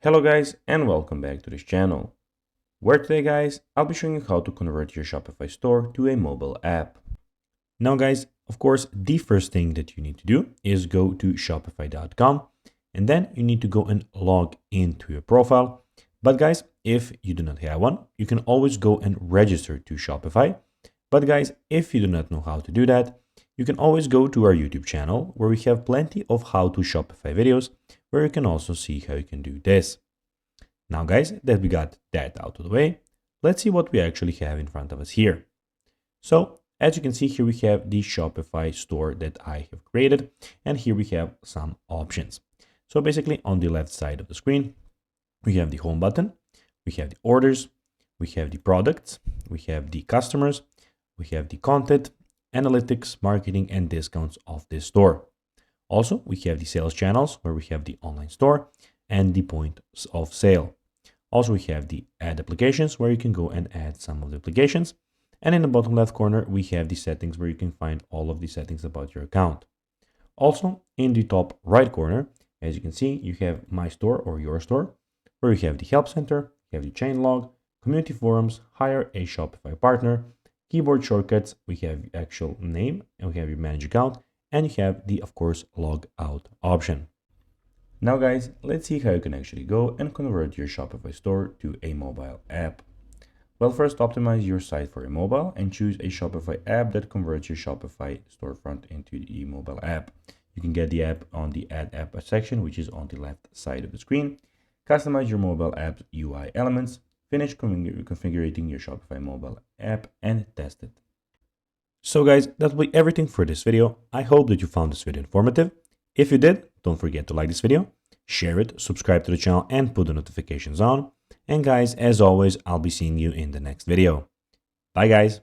Hello guys and welcome back to this channel, where today guys I'll be showing you how to convert your Shopify store to a mobile app. Now guys, of course the first thing that you need to do is go to shopify.com and then you need to go and log into your profile. But guys, if you do not have one, you can always go and register to Shopify. But guys, if you do not know how to do that, you can always go to our YouTube channel where we have plenty of how to Shopify videos where you can also see how you can do this. Now guys, that we got that out of the way, let's see what we actually have in front of us here. So as you can see here, we have the Shopify store that I have created, and here we have some options. So basically on the left side of the screen, we have the home button, we have the orders, we have the products, we have the customers, we have the content, analytics, marketing, and discounts of this store. Also, we have the sales channels where we have the online store and the points of sale. Also, we have the add applications where you can go and add some of the applications. And in the bottom left corner, we have the settings where you can find all of the settings about your account. Also, in the top right corner, as you can see, you have my store or your store, where you have the help center, you have the chain log, community forums, hire a Shopify partner, keyboard shortcuts, we have the actual name, and we have your manage account, and you have the, of course, log out option. Now guys, let's see how you can actually go and convert your Shopify store to a mobile app. Well, first optimize your site for a mobile and choose a Shopify app that converts your Shopify storefront into the mobile app. You can get the app on the Add App section, which is on the left side of the screen. Customize your mobile app's UI elements, finish configuring your Shopify mobile app, and test it. So guys, that will be everything for this video. I hope that you found this video informative. If you did, don't forget to like this video, share it, subscribe to the channel, and put the notifications on. And guys, as always, I'll be seeing you in the next video. Bye guys.